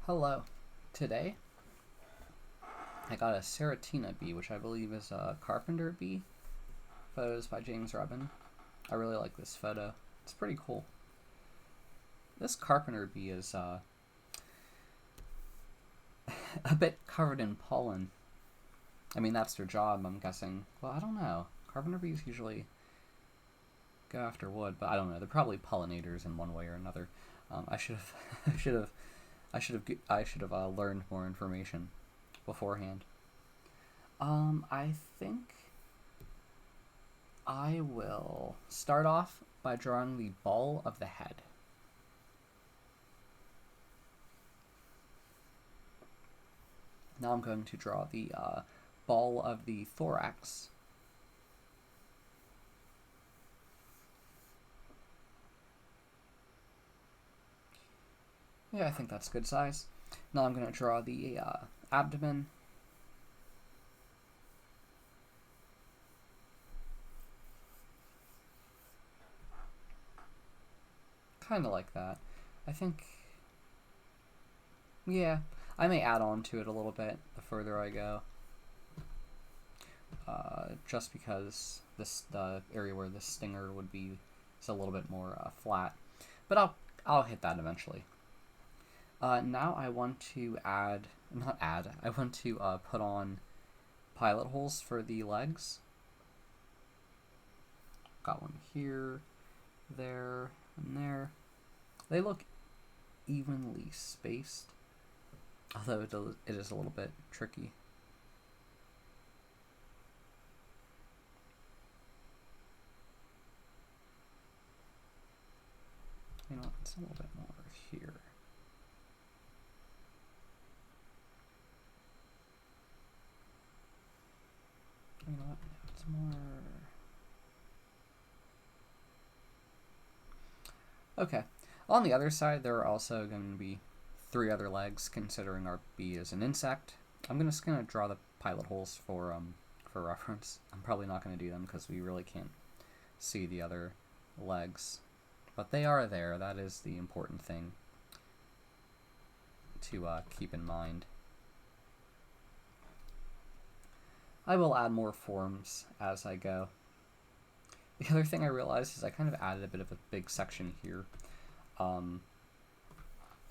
Hello. Today, I got a Ceratina Bee, which I believe is a carpenter bee. Photos by James Reben. I really like this photo. It's pretty cool. This carpenter bee is a bit covered in pollen. I mean, that's their job, I'm guessing. Well, I don't know. Carpenter bees usually go after wood, but I don't know. They're probably pollinators in one way or another. I should have, I should have learned more information beforehand. I think I will start off by drawing the ball of the head. Now I'm going to draw the ball of the thorax. Yeah, I think that's good size. Now I'm going to draw the abdomen. Kind of like that. I think, yeah, I may add on to it a little bit the further I go. Just because the area where the stinger would be is a little bit more flat. But I'll hit that eventually. Now I want to I want to put on pilot holes for the legs. Got one here, there, and there. They look evenly spaced, although it is a little bit tricky. You know, it's a little bit more here. You know what? It's more. Okay. On the other side, there are also going to be 3 other legs, considering our bee is an insect. I'm just going to draw the pilot holes for reference. I'm probably not going to do them because we really can't see the other legs. But they are there. That is the important thing to keep in mind. I will add more forms as I go. The other thing I realized is I kind of added a bit of a big section here.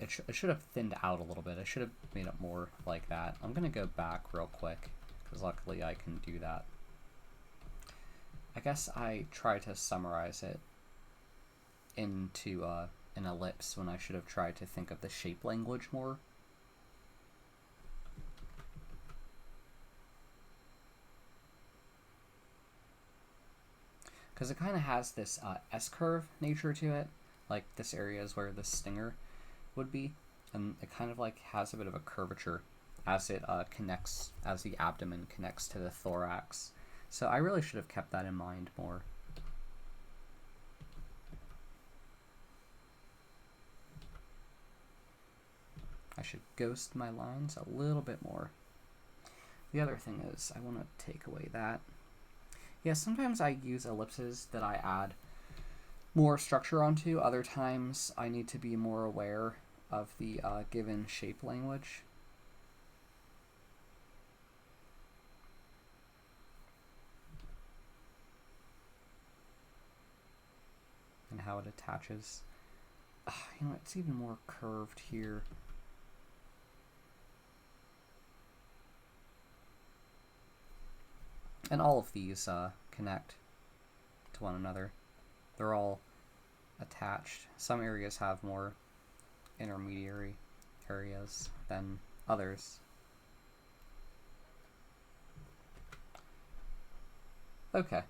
It should have thinned out a little bit. I should have made it more like that. I'm going to go back real quick, because luckily I can do that. I guess I try to summarize it into an ellipse when I should have tried to think of the shape language more. Because it kind of has this S-curve nature to it, like this area is where the stinger would be, and it kind of like has a bit of a curvature as it connects, as the abdomen connects to the thorax. So I really should have kept that in mind more. I should ghost my lines a little bit more. The other thing is I want to take away that. Yeah, sometimes I use ellipses that I add more structure onto. Other times I need to be more aware of the given shape language. And how it attaches. You know, it's even more curved here. And all of these connect to one another. They're all attached. Some areas have more intermediary areas than others. Okay,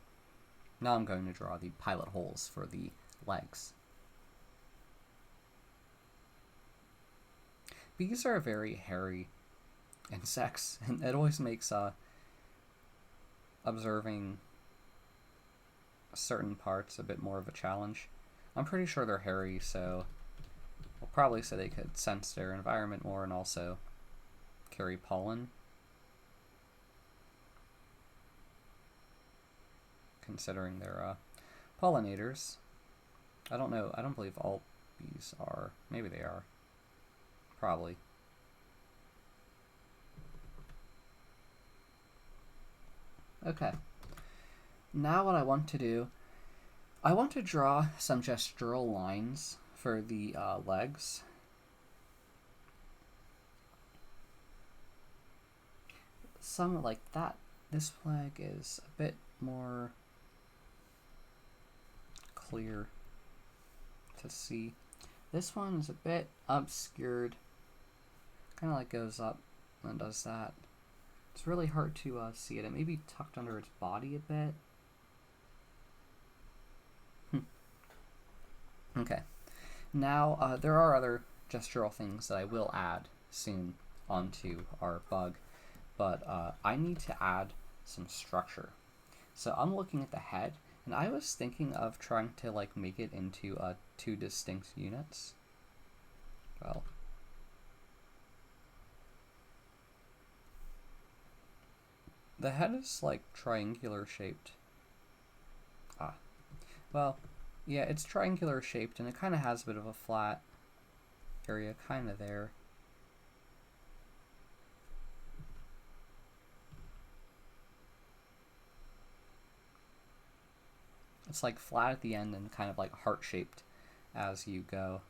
now I'm going to draw the pilot holes for the legs. Bees are very hairy insects, and it always makes observing certain parts a bit more of a challenge. I'm pretty sure they're hairy, so we'll probably say they could sense their environment more and also carry pollen. Considering they're pollinators. I don't know. I don't believe all bees are. Maybe they are. Probably. Okay. Now what I want to do, I want to draw some gestural lines for the legs. Some like that. This leg is a bit more clear to see. This one is a bit obscured. Kind of like goes up and does that. It's really hard to see it. It may be tucked under its body a bit. Okay. Now, there are other gestural things that I will add soon onto our bug, but I need to add some structure. So I'm looking at the head, and I was thinking of trying to like make it into two distinct units. Well, the head is like triangular shaped. Well, yeah, it's triangular shaped, and it kind of has a bit of a flat area kind of there. It's like flat at the end and kind of like heart-shaped as you go.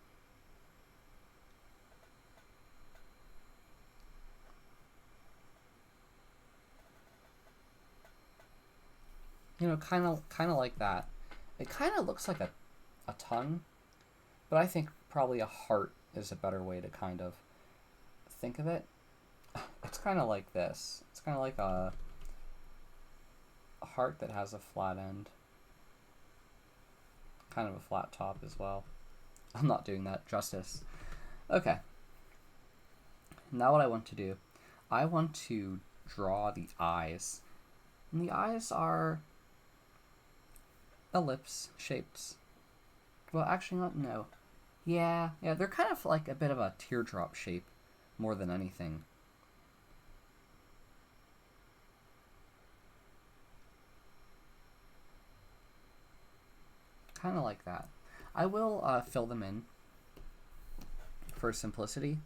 You know, kind of like that. It kind of looks like a tongue, but I think probably a heart is a better way to kind of think of it. It's kind of like this. It's kind of like a heart that has a flat end. Kind of a flat top as well. I'm not doing that justice. Okay. Now what I want to do, I want to draw the eyes. And the eyes are ellipse shapes. Well, actually not, no. Yeah, they're kind of like a bit of a teardrop shape more than anything. Kind of like that. I will fill them in for simplicity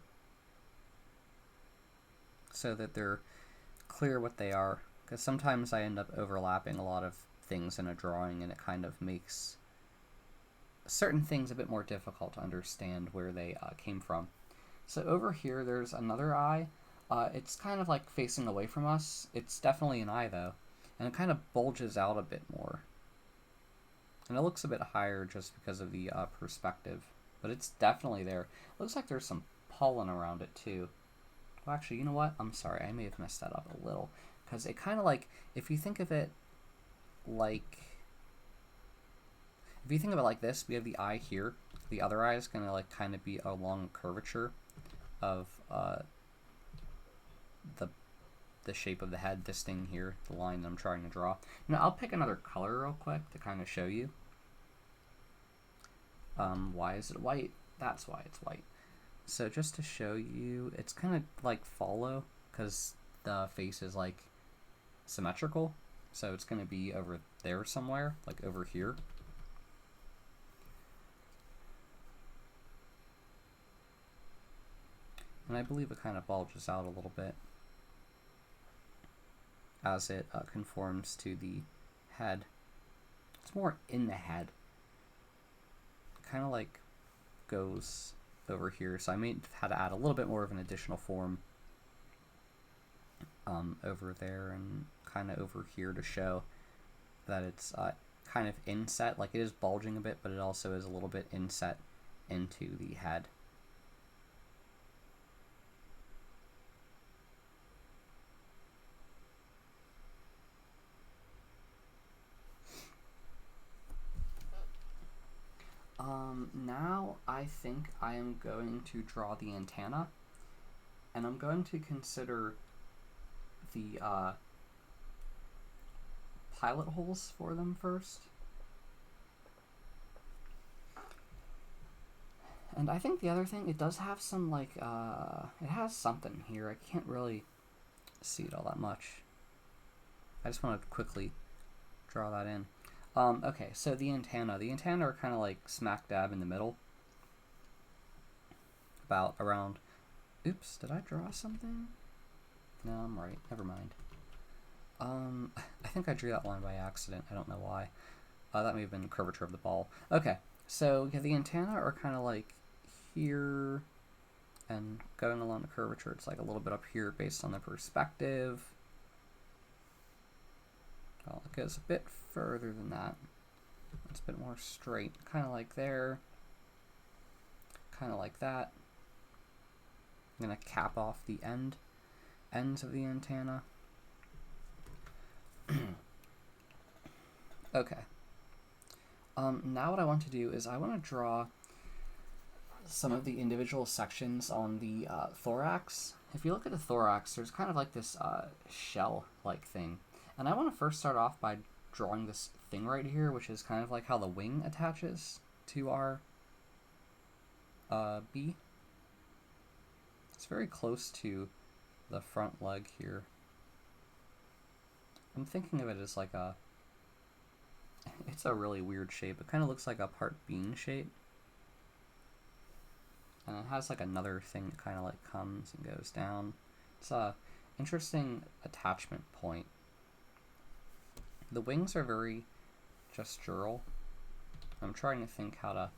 so that they're clear what they are, because sometimes I end up overlapping a lot of things in a drawing and it kind of makes certain things a bit more difficult to understand where they came from. So over here there's another eye. It's kind of like facing away from us. It's definitely an eye though, and it kind of bulges out a bit more. And it looks a bit higher just because of the perspective, but it's definitely there. Looks like there's some pollen around it too. Well, actually, you know what? I'm sorry, I may have messed that up a little, because it kind of like, if you think of it like this, we have the eye here. The other eye is going to like kind of be along curvature of the shape of the head. This thing here, the line that I'm trying to draw. You know, I'll pick another color real quick to kind of show you. Why is it white? That's why it's white. So just to show you, it's kind of like follow, because the face is like symmetrical. So it's going to be over there somewhere, like over here. And I believe it kind of bulges out a little bit as it conforms to the head. It's more in the head. Kind of like goes over here. So I may have had to add a little bit more of an additional form over there and kind of over here to show that it's kind of inset. Like it is bulging a bit, but it also is a little bit inset into the head. Now I think I am going to draw the antenna, and I'm going to consider the pilot holes for them first. And I think the other thing, it does have some like, it has something here. I can't really see it all that much. I just want to quickly draw that in. Okay, so the antenna. The antenna are kind of like smack dab in the middle. About around... Oops, did I draw something? No, I'm right. Never mind. I think I drew that line by accident. I don't know why. That may have been the curvature of the ball. Okay, so yeah, the antennae are kind of like here, and going along the curvature, it's like a little bit up here based on the perspective. Well, it goes a bit further than that. It's a bit more straight, kind of like there, kind of like that. I'm gonna cap off the ends of the antenna. Okay. Now what I want to do is I want to draw some of the individual sections on the thorax. If you look at the thorax, there's kind of like this shell-like thing. And I want to first start off by drawing this thing right here, which is kind of like how the wing attaches to our bee. It's very close to the front leg here. I'm thinking of it as like a... It's a really weird shape. It kind of looks like a part bean shape. And it has like another thing that kind of like comes and goes down. It's a interesting attachment point. The wings are very gestural. I'm trying to think how to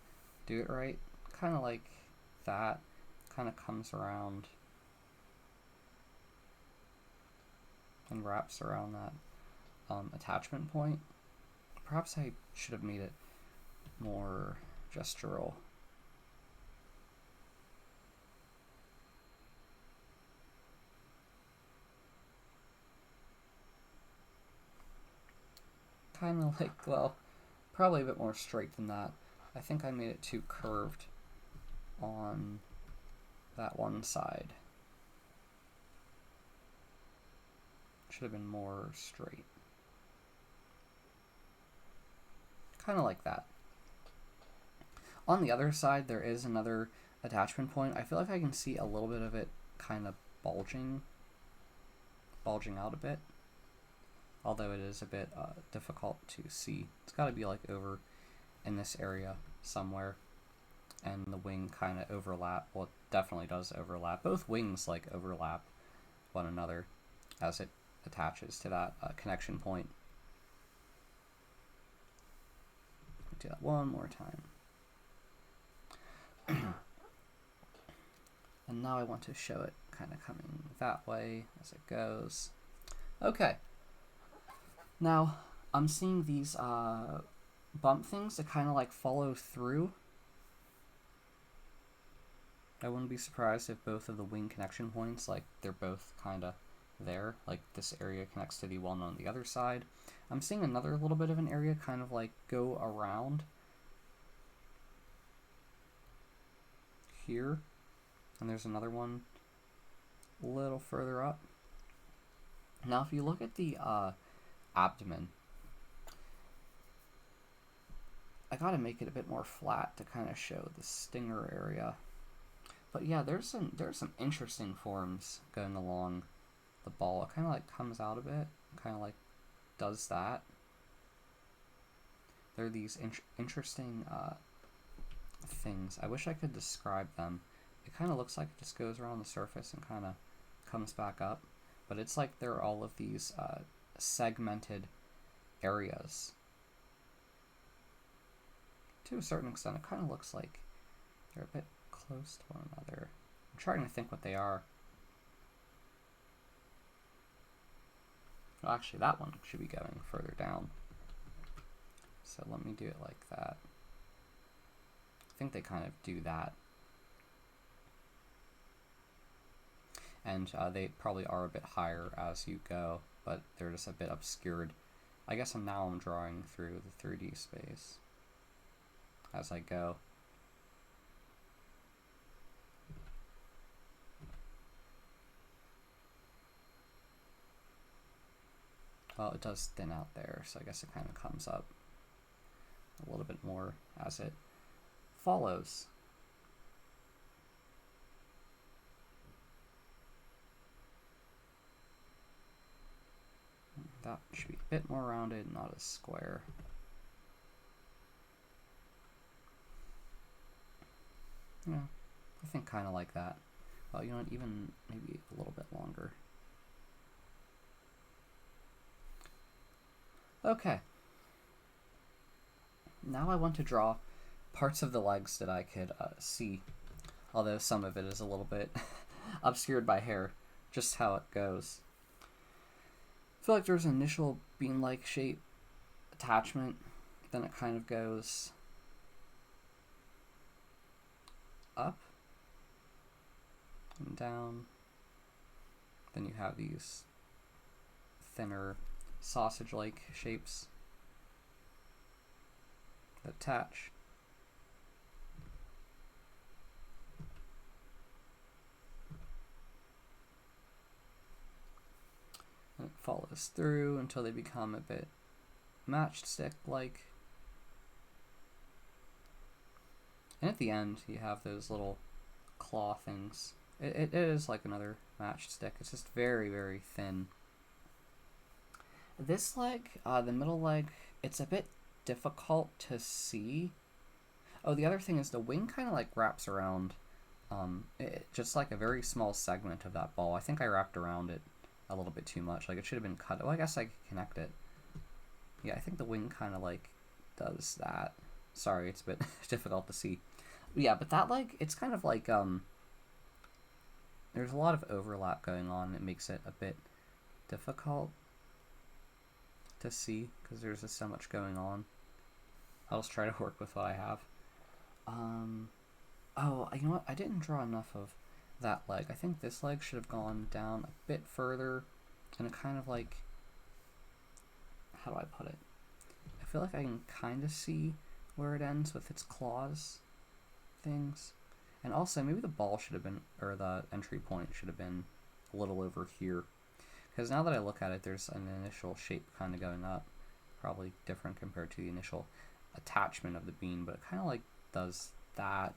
do it right. Kind of like that. Kind of comes around and wraps around that attachment point. Perhaps I should have made it more gestural. Kind of like, well, probably a bit more straight than that. I think I made it too curved on that one side. Should have been more straight. Kind of like that. On the other side, there is another attachment point. I feel like I can see a little bit of it kind of bulging out a bit. Although it is a bit difficult to see. It's got to be like over in this area somewhere. And the wing kind of overlap. Well, it definitely does overlap. Both wings like overlap one another as it attaches to that connection point. Do that one more time. And now I want to show it kind of coming that way as it goes. Okay. Now, I'm seeing these bump things that kind of like follow through. I wouldn't be surprised if both of the wing connection points, like they're both kind of there, like this area connects to the one on the other side. I'm seeing another little bit of an area kind of like go around here, and there's another one a little further up. Now if you look at the abdomen, I gotta make it a bit more flat to kind of show the stinger area. But yeah, there's some interesting forms going along the ball. It kind of like comes out a bit, kind of like does that. There are these interesting things. I wish I could describe them. It kind of looks like it just goes around the surface and kind of comes back up. But it's like there are all of these segmented areas. To a certain extent, it kind of looks like they're a bit close to one another. I'm trying to think what they are. Well, actually, that one should be going further down. So let me do it like that. I think they kind of do that. And they probably are a bit higher as you go, but they're just a bit obscured. I guess I'm drawing through the 3D space as I go. Well, it does thin out there, so I guess it kind of comes up a little bit more as it follows. That should be a bit more rounded, not as square. Yeah, I think kind of like that. Well, you know what, even maybe a little bit longer. Okay. Now I want to draw parts of the legs that I could see, although some of it is a little bit obscured by hair, just how it goes. I feel like there's an initial bean-like shape attachment, then it kind of goes up and down. Then you have these thinner sausage-like shapes that attach. And it follows through until they become a bit matchstick-like. And at the end, you have those little claw things. It is like another matchstick. It's just very, very thin. This leg, the middle leg, it's a bit difficult to see. Oh, the other thing is the wing kind of like wraps around just like a very small segment of that ball. I think I wrapped around it a little bit too much. Like it should have been cut. Well, I guess I could connect it. Yeah, I think the wing kind of like does that. Sorry, it's a bit difficult to see. Yeah, but that leg, it's kind of like there's a lot of overlap going on. It makes it a bit difficult to see because there's just so much going on. I'll just try to work with what I have. Oh, you know what? I didn't draw enough of that leg. I think this leg should have gone down a bit further, and it kind of like, how do I put it? I feel like I can kind of see where it ends with its claws things. And also, maybe the ball should have been, or the entry point should have been a little over here. Because now that I look at it, there's an initial shape kind of going up. Probably different compared to the initial attachment of the bean, but it kind of like does that.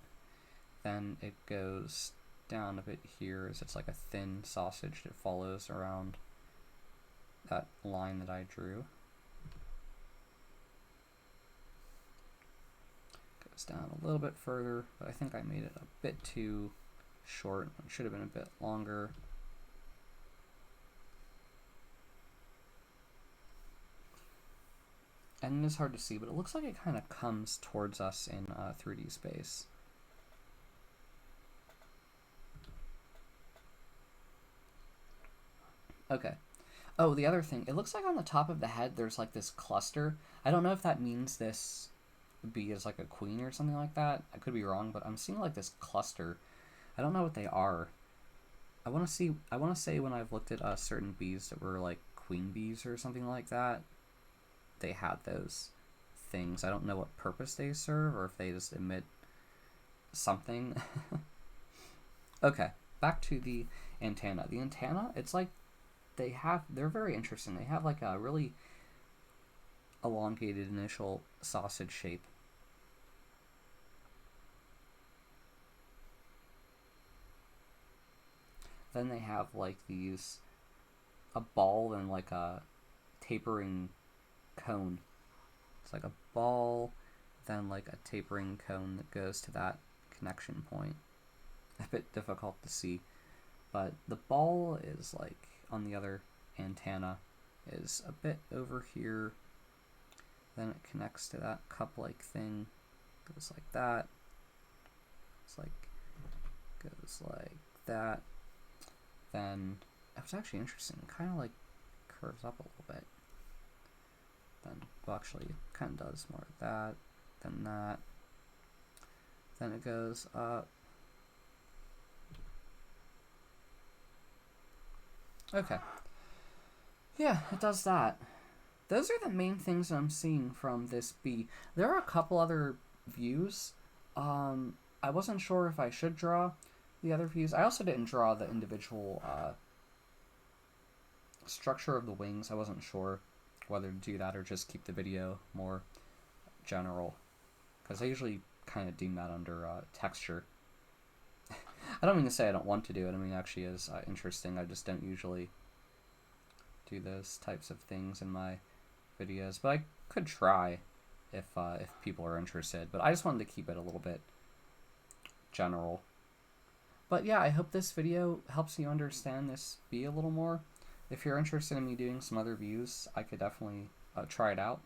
Then it goes down a bit here as it's like a thin sausage that follows around that line that I drew. Goes down a little bit further, but I think I made it a bit too short. It should have been a bit longer. And it is hard to see, but it looks like it kind of comes towards us in 3D space. Okay. Oh, the other thing, it looks like on the top of the head there's like this cluster. I don't know if that means this bee is like a queen or something like that. I could be wrong, but I'm seeing like this cluster. I don't know what they are. I want to say when I've looked at certain bees that were like queen bees or something like that, they had those things. I don't know what purpose they serve or if they just emit something. Okay, back to the antenna. The antenna, it's like they're very interesting. They have like a really elongated initial sausage shape. Then they have like a ball and like a tapering cone. It's like a ball, then like a tapering cone that goes to that connection point. A bit difficult to see, but the ball is like on the other antenna is a bit over here. Then it connects to that cup-like thing. Goes like that. It's like goes like that. Then it was actually interesting. It kind of like curves up a little bit. Then, well, actually, it kind of does more of that. Then that. Then it goes up. Okay. Yeah, it does that. Those are the main things I'm seeing from this bee. There are a couple other views. I wasn't sure if I should draw the other views. I also didn't draw the individual structure of the wings. I wasn't sure whether to do that or just keep the video more general, because I usually kind of deem that under texture. I don't mean to say I don't want to do it. I mean, it actually is interesting. I just don't usually do those types of things in my videos, but I could try if people are interested. But I just wanted to keep it a little bit general. But yeah, I hope this video helps you understand this bee a little more. If you're interested in me doing some other views, I could definitely try it out.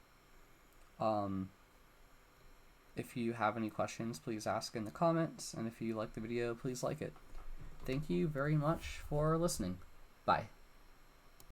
If you have any questions, please ask in the comments, and if you like the video, please like it. Thank you very much for listening. Bye.